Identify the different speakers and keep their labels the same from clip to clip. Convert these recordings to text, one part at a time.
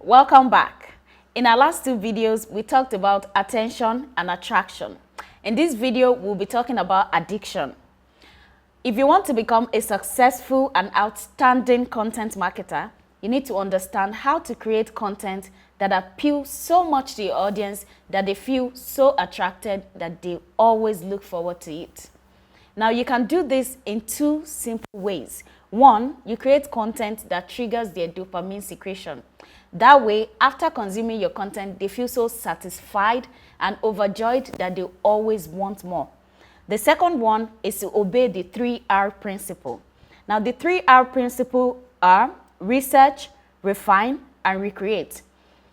Speaker 1: Welcome back. In our last two videos, we talked about attention and attraction. In this video, we'll be talking about addiction. If you want to become a successful and outstanding content marketer, you need to understand how to create content that appeals so much to your audience that they feel so attracted that they always look forward to it. Now, you can do this in two simple ways. One, you create content that triggers their dopamine secretion. That way, after consuming your content, they feel so satisfied and overjoyed that they always want more. The second one is to obey the 3R principle. Now, the 3R principle are research, refine, and recreate.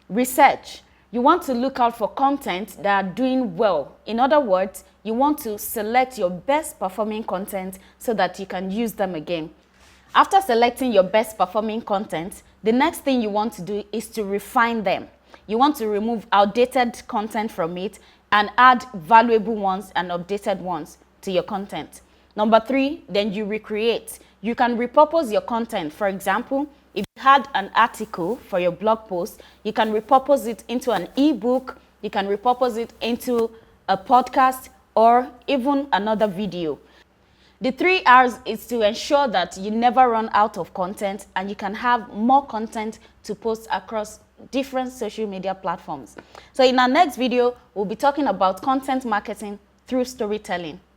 Speaker 1: Research. You want to look out for content that are doing well. In other words, you want to select your best performing content so that you can use them again. After selecting your best performing content, the next thing you want to do is to refine them. You want to remove outdated content from it and add valuable ones and updated ones to your content. Number three, then you recreate. You can repurpose your content. For example, if you had an article for your blog post, you can repurpose it into an ebook, you can repurpose it into a podcast or even another video. The 3 R's is to ensure that you never run out of content and you can have more content to post across different social media platforms. So in our next video, we'll be talking about content marketing through storytelling.